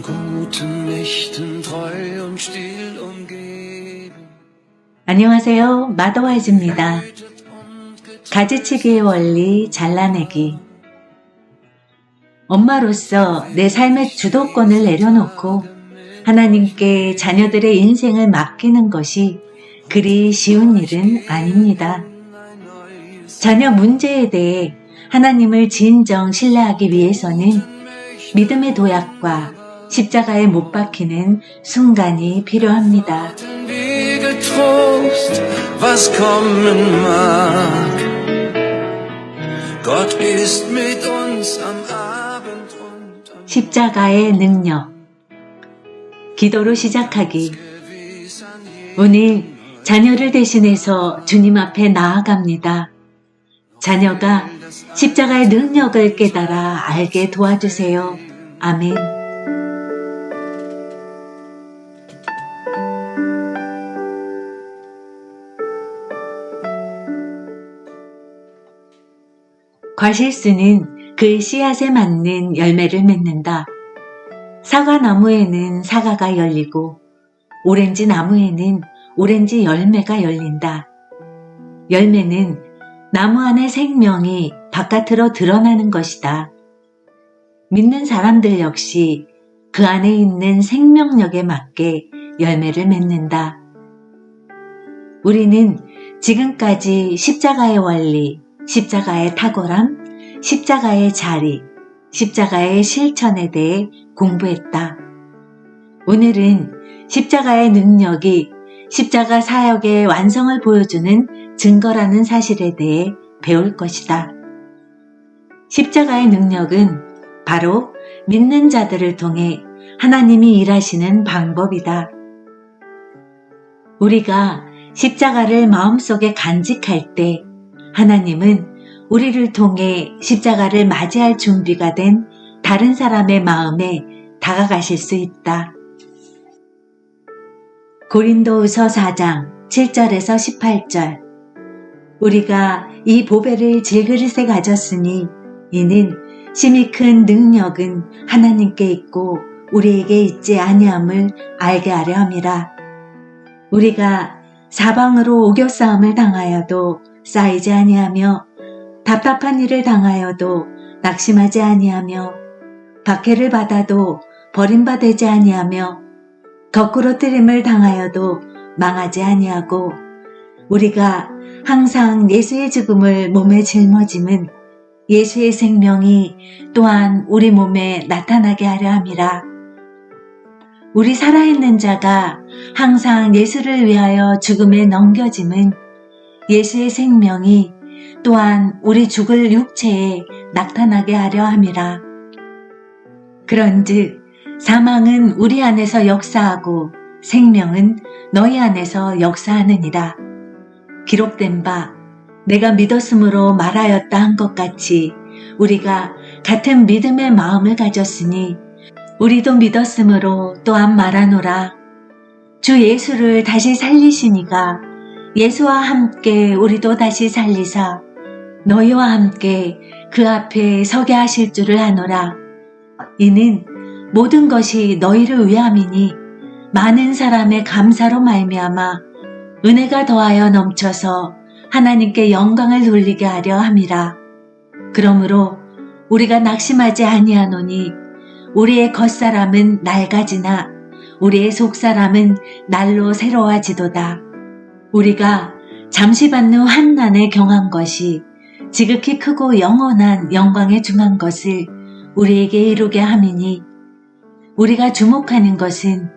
guten Nächten treu und still umgeben. 안녕하세요. 마더와이즈입니다. 가지치기의 원리 잘라내기. 엄마로서 내 삶의 주도권을 내려놓고 하나님께 자녀들의 인생을 맡기는 것이 그리 쉬운 일은 아닙니다. 자녀 문제에 대해 하나님을 진정 신뢰하기 위해서는 믿음의 도약과 십자가에 못 박히는 순간이 필요합니다. Wie getrost, was kommen mag. Gott ist mit uns am Abend und am 십자가의 능력. 기도로 시작하기. 오늘 자녀를 대신해서 주님 앞에 나아갑니다. 자녀가 십자가의 능력을 깨달아 알게 도와주세요. 아멘. 과실수는 그 씨앗에 맞는 열매를 맺는다. 사과나무에는 사과가 열리고 오렌지 나무에는 오렌지 열매가 열린다. 열매는 나무 안의 생명이 바깥으로 드러나는 것이다. 믿는 사람들 역시 그 안에 있는 생명력에 맞게 열매를 맺는다. 우리는 지금까지 십자가의 원리, 십자가의 탁월함, 십자가의 자리, 십자가의 실천에 대해 공부했다. 오늘은 십자가의 능력이 십자가 사역의 완성을 보여주는 증거라는 사실에 대해 배울 것이다. 십자가의 능력은 바로 믿는 자들을 통해 하나님이 일하시는 방법이다. 우리가 십자가를 마음속에 간직할 때 하나님은 우리를 통해 십자가를 맞이할 준비가 된 다른 사람의 마음에 다가가실 수 있다. 고린도후서 4장 7절에서 18절. 우리가 이 보배를 질그릇에 가졌으니 이는 심히 큰 능력은 하나님께 있고 우리에게 있지 아니함을 알게 하려 함이라. 우리가 사방으로 오겨싸움을 당하여도 쌓이지 아니하며 답답한 일을 당하여도 낙심하지 아니하며 박해를 받아도 버림받지 아니하며 거꾸로 뜨림을 당하여도 망하지 아니하고 우리가 항상 예수의 죽음을 몸에 짊어짐은 예수의 생명이 또한 우리 몸에 나타나게 하려 함이라. 우리 살아있는 자가 항상 예수를 위하여 죽음에 넘겨짐은 예수의 생명이 또한 우리 죽을 육체에 나타나게 하려 함이라. 그런즉 사망은 우리 안에서 역사하고 생명은 너희 안에서 역사하느니라. 기록된 바 내가 믿었으므로 말하였다 한 것 같이 우리가 같은 믿음의 마음을 가졌으니 우리도 믿었으므로 또한 말하노라. 주 예수를 다시 살리시니가 예수와 함께 우리도 다시 살리사 너희와 함께 그 앞에 서게 하실 줄을 아노라. 이는 모든 것이 너희를 위함이니 많은 사람의 감사로 말미암아 은혜가 더하여 넘쳐서 하나님께 영광을 돌리게 하려 함이라. 그러므로 우리가 낙심하지 아니하노니 우리의 겉사람은 낡아지나 우리의 속사람은 날로 새로워지도다. 우리가 잠시 받는 환난에 경한 것이 지극히 크고 영원한 영광에 중한 것을 우리에게 이루게 함이니 우리가 주목하는 것은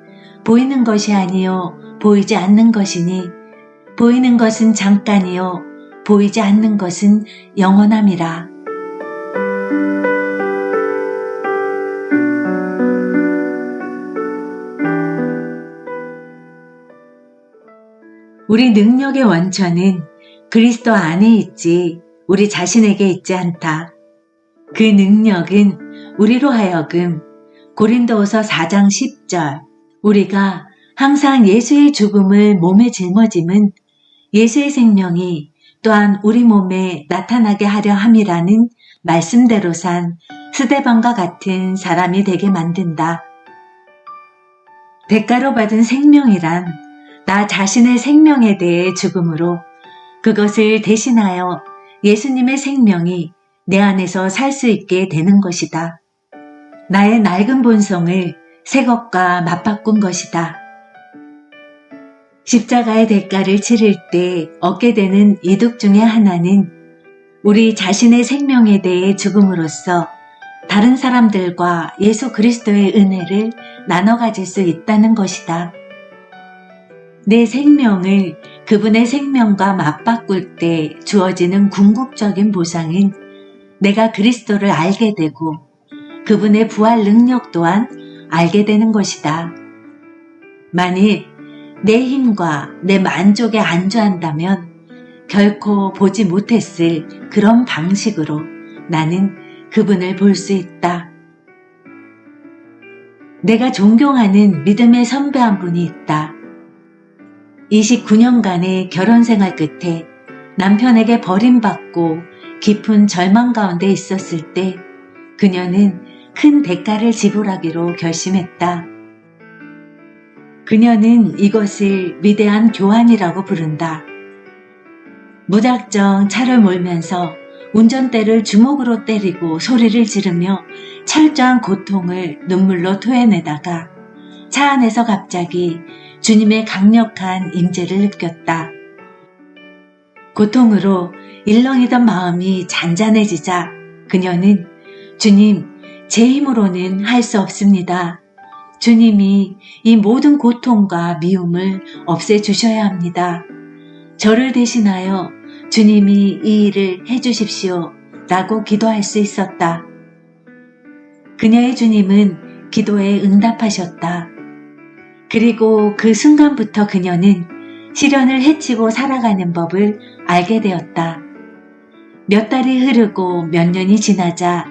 보이는 것이 아니요 보이지 않는 것이니 보이는 것은 잠깐이요 보이지 않는 것은 영원함이라. 우리 능력의 원천은 그리스도 안에 있지 우리 자신에게 있지 않다. 그 능력은 우리로 하여금 고린도후서 4장 10절 우리가 항상 예수의 죽음을 몸에 짊어짐은 예수의 생명이 또한 우리 몸에 나타나게 하려 함이라는 말씀대로 산 스데반과 같은 사람이 되게 만든다. 대가로 받은 생명이란 나 자신의 생명에 대해 죽음으로 그것을 대신하여 예수님의 생명이 내 안에서 살 수 있게 되는 것이다. 나의 낡은 본성을 새 것과 맞바꾼 것이다. 십자가의 대가를 치를 때 얻게 되는 이득 중에 하나는 우리 자신의 생명에 대해 죽음으로써 다른 사람들과 예수 그리스도의 은혜를 나눠 가질 수 있다는 것이다. 내 생명을 그분의 생명과 맞바꿀 때 주어지는 궁극적인 보상은 내가 그리스도를 알게 되고 그분의 부활 능력 또한 알게 되는 것이다. 만일 내 힘과 내 만족에 안주한다면 결코 보지 못했을 그런 방식으로 나는 그분을 볼 수 있다. 내가 존경하는 믿음의 선배 한 분이 있다. 29년간의 결혼 생활 끝에 남편에게 버림받고 깊은 절망 가운데 있었을 때 그녀는 큰 대가를 지불하기로 결심했다. 그녀는 이것을 위대한 교환이라고 부른다. 무작정 차를 몰면서 운전대를 주먹으로 때리고 소리를 지르며 철저한 고통을 눈물로 토해내다가 차 안에서 갑자기 주님의 강력한 임재를 느꼈다. 고통으로 일렁이던 마음이 잔잔해지자 그녀는 주님, 제 힘으로는 할 수 없습니다. 주님이 이 모든 고통과 미움을 없애주셔야 합니다. 저를 대신하여 주님이 이 일을 해주십시오 라고 기도할 수 있었다. 그녀의 주님은 기도에 응답하셨다. 그리고 그 순간부터 그녀는 시련을 헤치고 살아가는 법을 알게 되었다. 몇 달이 흐르고 몇 년이 지나자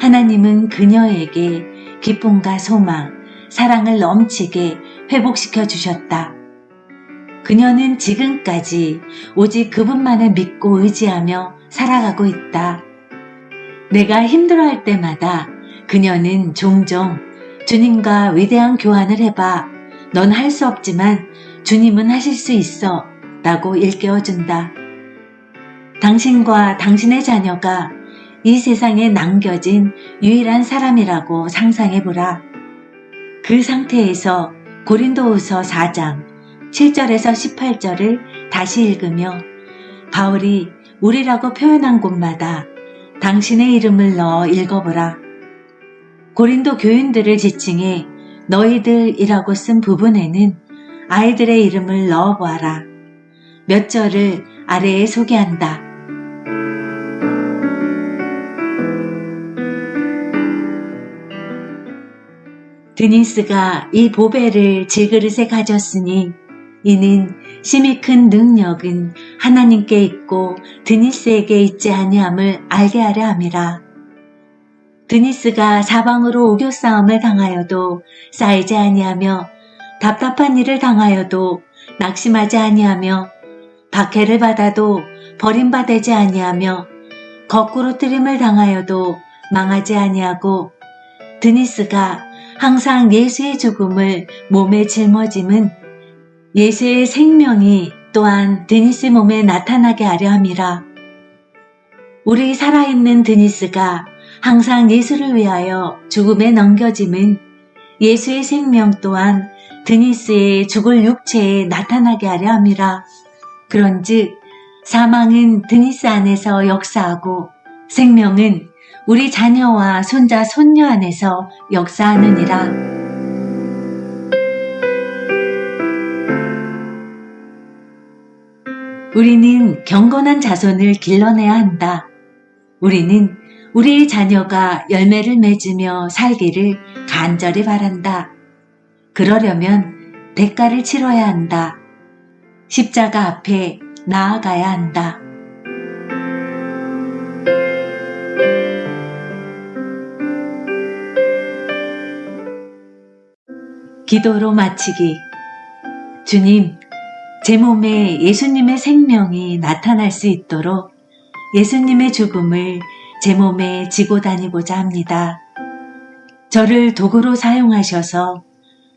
하나님은 그녀에게 기쁨과 소망, 사랑을 넘치게 회복시켜 주셨다. 그녀는 지금까지 오직 그분만을 믿고 의지하며 살아가고 있다. 내가 힘들어할 때마다 그녀는 종종 주님과 위대한 교환을 해봐. 넌 할 수 없지만 주님은 하실 수 있어 라고 일깨워준다. 당신과 당신의 자녀가 이 세상에 남겨진 유일한 사람이라고 상상해보라. 그 상태에서 고린도후서 4장 7절에서 18절을 다시 읽으며 바울이 우리라고 표현한 곳마다 당신의 이름을 넣어 읽어보라. 고린도 교인들을 지칭해 너희들이라고 쓴 부분에는 아이들의 이름을 넣어보아라. 몇 절을 아래에 소개한다. 드니스가 이 보배를 질그릇에 가졌으니 이는 심히 큰 능력은 하나님께 있고 드니스에게 있지 아니함을 알게 하려 함이라. 드니스가 사방으로 오교싸움을 당하여도 쌓이지 아니하며 답답한 일을 당하여도 낙심하지 아니하며 박해를 받아도 버림받지 아니하며 거꾸로 뜨림을 당하여도 망하지 아니하고 드니스가 항상 예수의 죽음을 몸에 짊어짐은 예수의 생명이 또한 드니스 몸에 나타나게 하려 함이라. 우리 살아있는 드니스가 항상 예수를 위하여 죽음에 넘겨짐은 예수의 생명 또한 드니스의 죽을 육체에 나타나게 하려 함이라. 그런즉 사망은 드니스 안에서 역사하고 생명은 우리 자녀와 손자 손녀 안에서 역사하느니라. 우리는 경건한 자손을 길러내야 한다. 우리는 우리의 자녀가 열매를 맺으며 살기를 간절히 바란다. 그러려면 대가를 치러야 한다. 십자가 앞에 나아가야 한다. 기도로 마치기. 주님, 제 몸에 예수님의 생명이 나타날 수 있도록 예수님의 죽음을 제 몸에 지고 다니고자 합니다. 저를 도구로 사용하셔서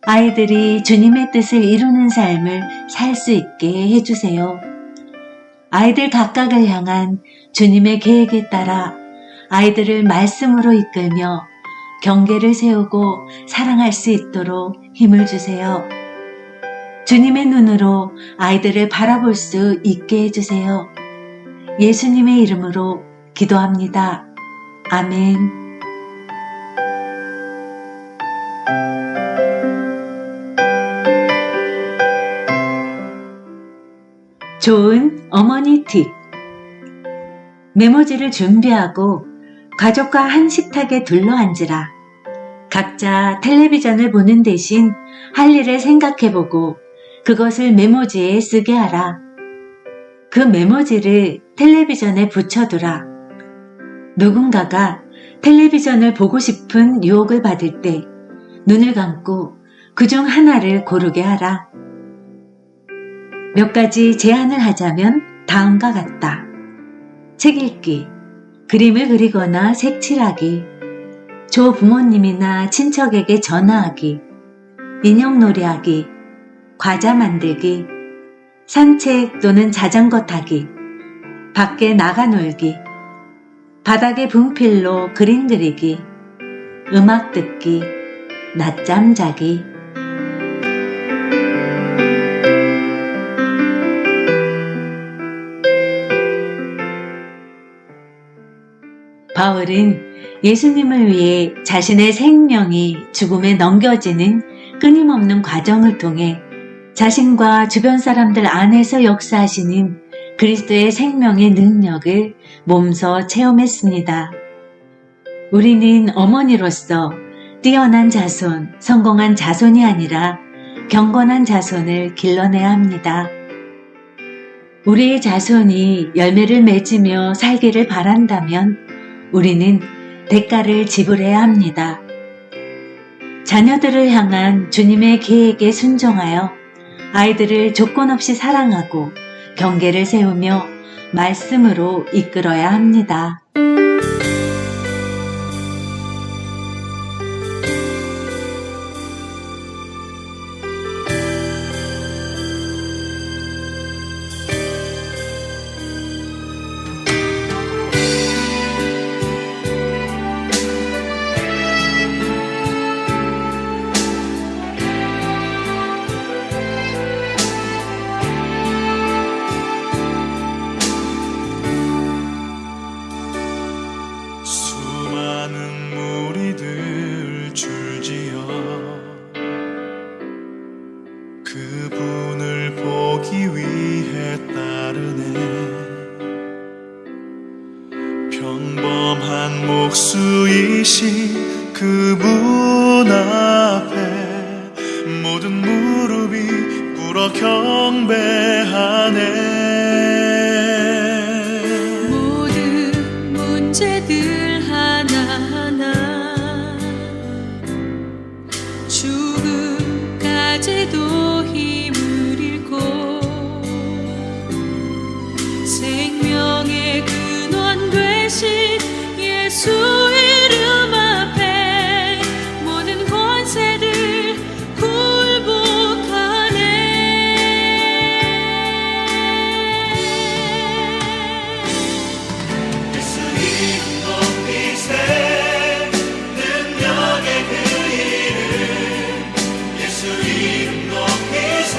아이들이 주님의 뜻을 이루는 삶을 살 수 있게 해주세요. 아이들 각각을 향한 주님의 계획에 따라 아이들을 말씀으로 이끌며 경계를 세우고 사랑할 수 있도록 힘을 주세요. 주님의 눈으로 아이들을 바라볼 수 있게 해주세요. 예수님의 이름으로 기도합니다. 아멘. 좋은 어머니 팁. 메모지를 준비하고 가족과 한 식탁에 둘러앉으라. 각자 텔레비전을 보는 대신 할 일을 생각해보고 그것을 메모지에 쓰게 하라. 그 메모지를 텔레비전에 붙여두라. 누군가가 텔레비전을 보고 싶은 유혹을 받을 때 눈을 감고 그중 하나를 고르게 하라. 몇 가지 제안을 하자면 다음과 같다. 책 읽기, 그림을 그리거나 색칠하기, 조부모님이나 친척에게 전화하기, 인형놀이 하기, 과자 만들기, 산책 또는 자전거 타기, 밖에 나가 놀기, 바닥에 분필로 그림 그리기, 음악 듣기, 낮잠 자기. 바울은 예수님을 위해 자신의 생명이 죽음에 넘겨지는 끊임없는 과정을 통해 자신과 주변 사람들 안에서 역사하시는 그리스도의 생명의 능력을 몸소 체험했습니다. 우리는 어머니로서 뛰어난 자손, 성공한 자손이 아니라 경건한 자손을 길러내야 합니다. 우리의 자손이 열매를 맺으며 살기를 바란다면 우리는 대가를 지불해야 합니다. 자녀들을 향한 주님의 계획에 순종하여 아이들을 조건 없이 사랑하고 경계를 세우며 말씀으로 이끌어야 합니다. 그분을 보기 위해 따르네. 평범한 목수이신 그분 앞에 모든 무릎이 꿇어 경배하네. 모든 문제들 하나하나 죽음까지도 힘을 잃고 생명의 근원 되신 예수 이름 앞에 모든 권세들 굴복하네. 예수 이름 높이세 능력의 그 이름. 예수 이름 높이세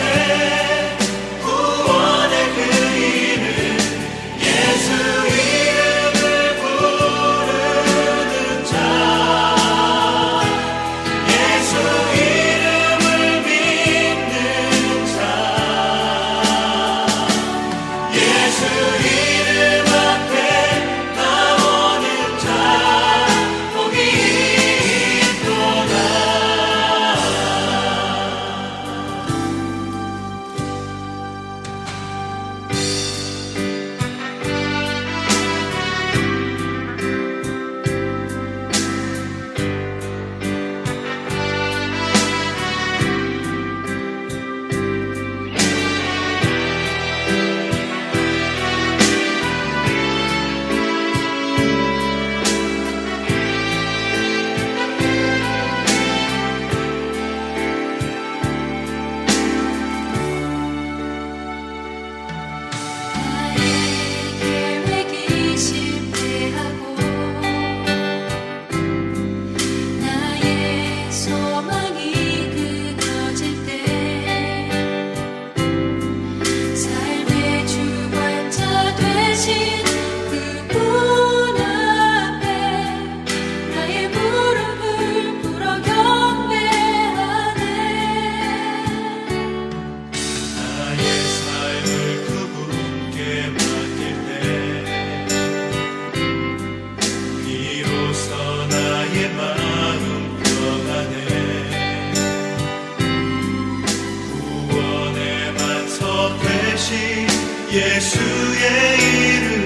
예수의 이름